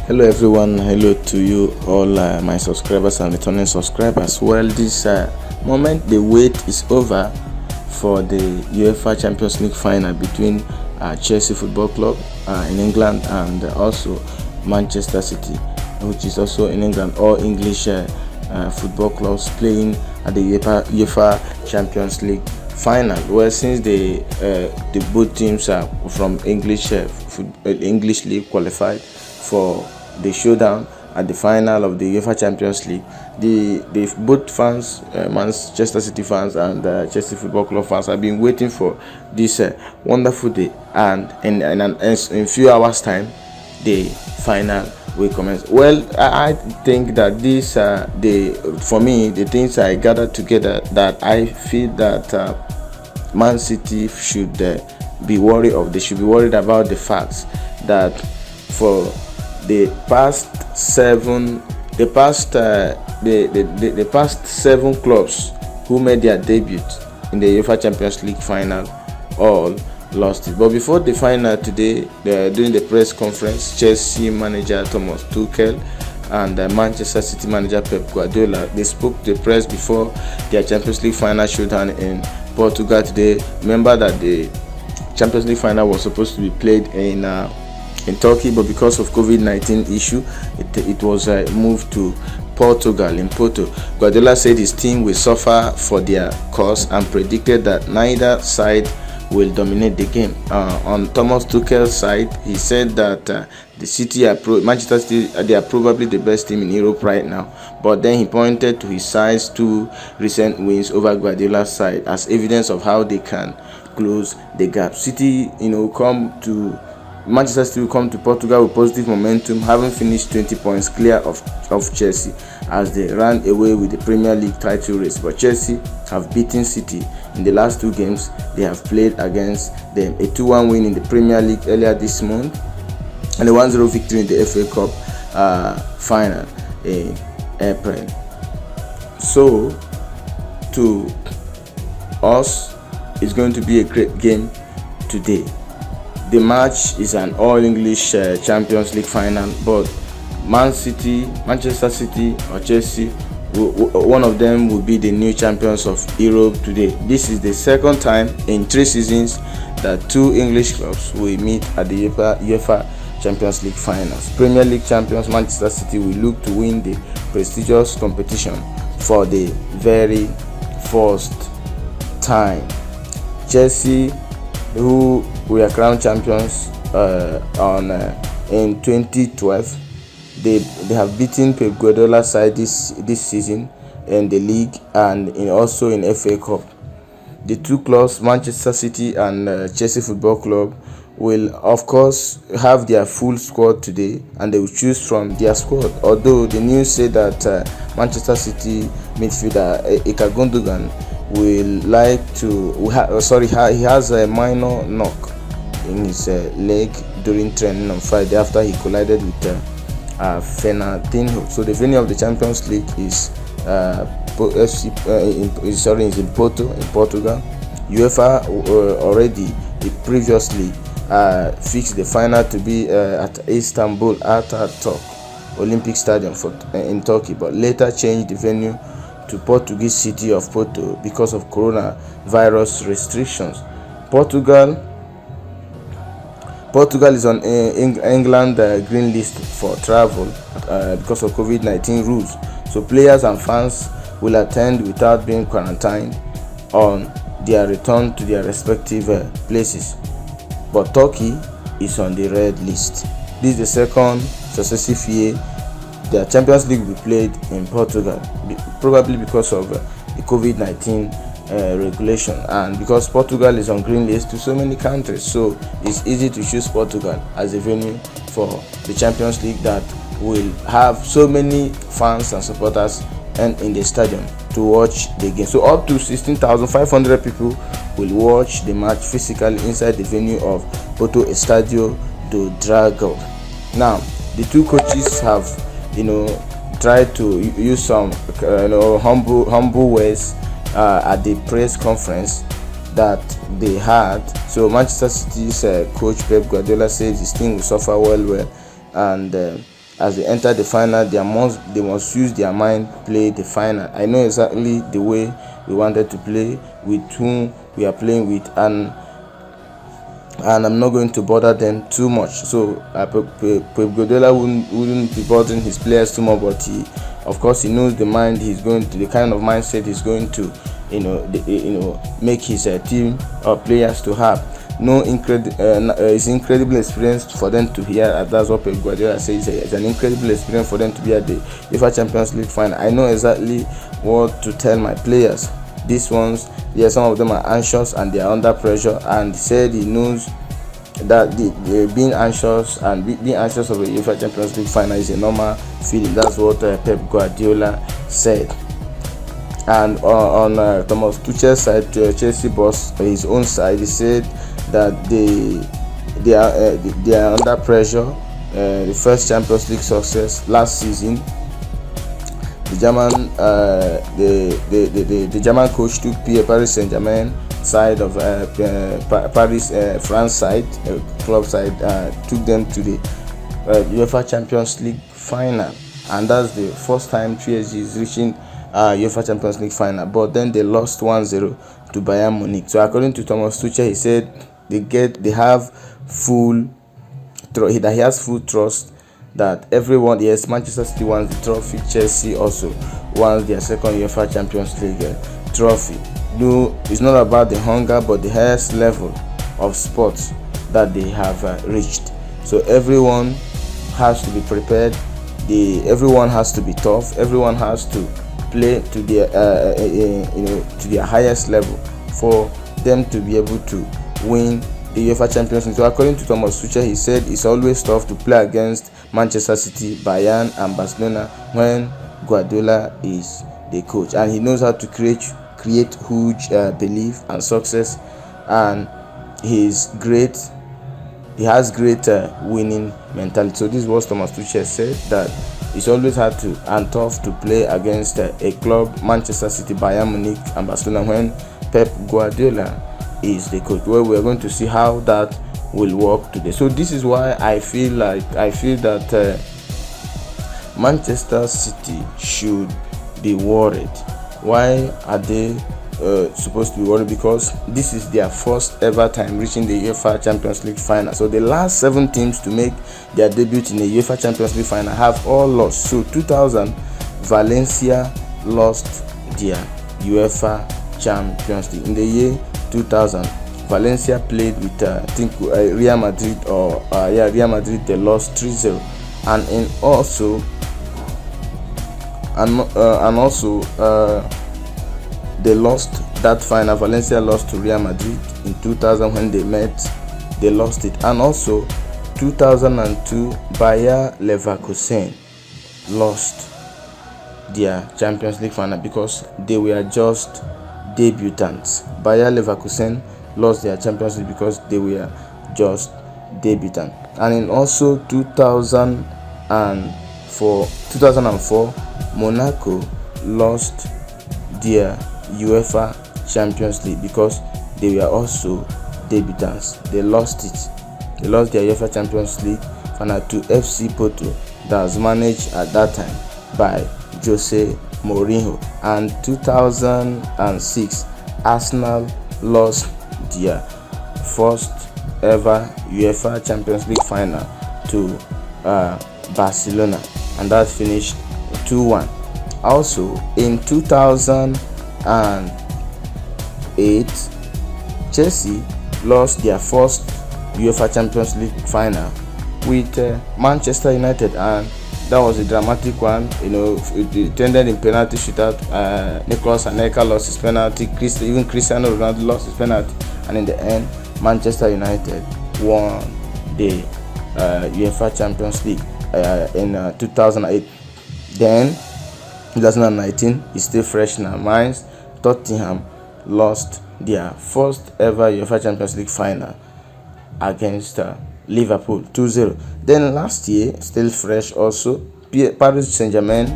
Hello everyone, hello to you all my subscribers and returning subscribers. Well, this moment the wait is over for the UEFA Champions League final between Chelsea Football Club in England and also Manchester City, which is also in England. All English football clubs playing at the UEFA Champions League final. Well, since the both teams are from English league qualified for the showdown at the final of the UEFA Champions League, the both fans, Manchester City fans and Chelsea Football Club fans, have been waiting for this wonderful day, and in a few hours time the final will commence. Well, I think that this for me, the things I gathered together, that I feel that Man City should be worried of. They should be worried about the fact that for the past seven clubs who made their debut in the UEFA Champions League final all lost it. But before the final today, during the press conference, Chelsea manager Thomas Tuchel and Manchester City manager Pep Guardiola, they spoke to the press before their Champions League final showdown in Portugal today. Remember that the Champions League final was supposed to be played in Turkey, but because of COVID-19 issue, it was moved to Portugal, in Porto. Guardiola said his team will suffer for their cause and predicted that neither side will dominate the game. On Thomas Tuchel's side, he said that the City Manchester City, they are probably the best team in Europe right now. But then he pointed to his side's two recent wins over Guardiola's side as evidence of how they can close the gap. Manchester City will come to Portugal with positive momentum, having finished 20 points clear of Chelsea as they ran away with the Premier League title race. But Chelsea have beaten City in the last two games they have played against them. A 2-1 win in the Premier League earlier this month and a 1-0 victory in the FA Cup final in April. So, to us, it's going to be a great game today. The match is an all-English Champions League final, but Manchester City or Chelsea, one of them will be the new champions of Europe today. This is the second time in 3 seasons that two English clubs will meet at the UEFA Champions League finals. Premier League champions Manchester City will look to win the prestigious competition for the very first time. Chelsea, who were crowned champions in 2012, they have beaten Pep Guardiola's side this season in the league and also in FA Cup. The two clubs, Manchester City and Chelsea Football Club, will of course have their full squad today, and they will choose from their squad. Although the news say that Manchester City midfielder Ilkay Gundogan he has a minor knock in his leg during training on Friday after he collided with Fernandinho. So the venue of the Champions League is in Porto, in Portugal. UEFA already previously fixed the final to be at Istanbul Ataturk Olympic Stadium in Turkey, but later changed the venue to Portuguese city of Porto because of coronavirus restrictions. Portugal is on England green list for travel because of COVID-19 rules. So players and fans will attend without being quarantined on their return to their respective places. But Turkey is on the red list. This is the second successive year the Champions League will be played in Portugal, probably because of the COVID-19 regulation, and because Portugal is on green list to so many countries, so it's easy to choose Portugal as a venue for the Champions League that will have so many fans and supporters in the stadium to watch the game. So up to 16,500 people will watch the match physically inside the venue of Porto Estadio do Dragão. Now, the two coaches have tried to use some humble words at the press conference that they had. So Manchester City's coach Pep Guardiola says his team will suffer well, and as they enter the final, they must use their mind, play the final. I know exactly the way we wanted to play, with whom we are playing with, and I'm not going to bother them too much. So Pep Guardiola wouldn't be bothering his players too much, but of course he knows the kind of mindset he's going to make his team or players to have. It's incredible experience for them to hear. That's what Pep Guardiola says. It's an incredible experience for them to be at the UEFA Champions League final. I know exactly what to tell my players. These ones, some of them are anxious and they are under pressure, and he said he knows that being anxious of a UEFA Champions League final is a normal feeling. That's what Pep Guardiola said. And on Thomas Tuchel's side, Chelsea boss, his own side, he said that they are under pressure. The first Champions League success last season, the German coach took Paris Saint-Germain side of Paris France side, club side, took them to the UEFA Champions League final, and that's the first time PSG is reaching UEFA Champions League final. But then they lost 1-0 to Bayern Munich. So according to Thomas Tuchel, he said he has full trust that everyone, yes, Manchester City wants the trophy, Chelsea also wants their second UEFA Champions League trophy. No, it's not about the hunger, but the highest level of sports that they have reached. So everyone has to be prepared. Everyone has to be tough. Everyone has to play to their to their highest level for them to be able to win the UEFA Champions League. So according to Thomas Tuchel, he said it's always tough to play against Manchester City, Bayern and Barcelona when Guardiola is the coach, and he knows how to create huge belief and success, and he has great winning mentality. So this is what Thomas Tuchel said, that it's always hard and tough to play against a club, Manchester City, Bayern Munich and Barcelona, when Pep Guardiola is the coach. Well, we're going to see how that will work today. So this is why I feel that Manchester City should be worried. Why are they supposed to be worried? Because this is their first ever time reaching the UEFA Champions League final. So the last 7 teams to make their debut in the UEFA Champions League final have all lost. So 2000, Valencia lost their UEFA Champions League. In the year 2000, Valencia played with Real Madrid, Real Madrid. They lost 3-0, and also they lost that final. Valencia lost to Real Madrid in 2000 when they met. They lost it. And also 2002, Bayer Leverkusen lost their Champions League final because they were just debutants. Bayer Leverkusen lost their Champions League because they were just debutants. And in also 2004, Monaco lost their UEFA Champions League because they were also debutants. They lost it. They lost their UEFA Champions League final to FC Porto, that was managed at that time by Jose Mourinho. And 2006, Arsenal lost their first ever UEFA Champions League final to Barcelona, and that finished 2-1. Also in 2008, Chelsea lost their first UEFA Champions League final with Manchester United, and that was a dramatic one. It ended in penalty shootout. Nicolas Anelka lost his penalty. Even Cristiano Ronaldo lost his penalty, and in the end, Manchester United won the UEFA Champions League in 2008. Then 2019 is still fresh in our minds. Tottenham lost their first ever UEFA Champions League final against Liverpool 2-0. Then last year, still fresh also, Paris Saint-Germain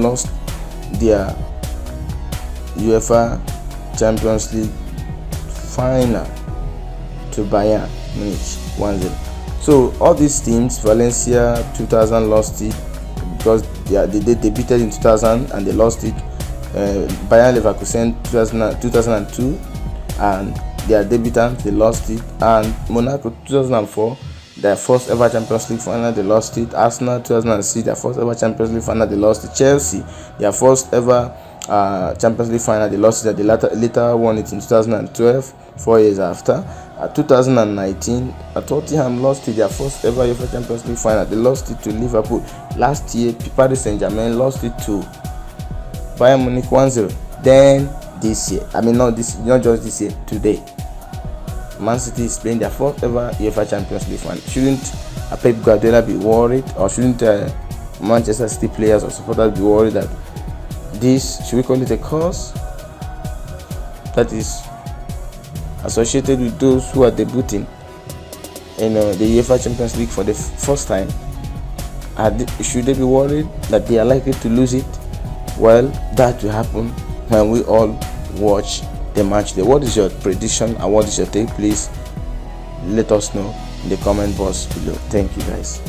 lost their UEFA Champions League final to Bayern Munich. 1-0. So all these teams, Valencia 2000 lost it because they debuted in 2000 and they lost it. Bayern Leverkusen 2002 and their debutant, they lost it. And Monaco 2004, their first ever Champions League final, they lost it. Arsenal 2006, their first ever Champions League final, they lost it. Chelsea, their first ever Champions League final, they lost it. They later won it in 2012, 4 years after. 2019, Tottenham lost it, their first ever UEFA Champions League final. They lost it to Liverpool. Last year, Paris Saint-Germain lost it to Bayern Munich 1-0. Then this year, not just this year, today, Man City is playing their fourth ever UEFA Champions League final. Shouldn't Pep Guardiola be worried, or shouldn't Manchester City players or supporters be worried that this, should we call it a curse, that is associated with those who are debuting in the UEFA Champions League for the first time? Should they be worried that they are likely to lose it? Well, that will happen when we all watch the match day. What is your prediction and what is your take? Please let us know in the comment box below. Thank you guys.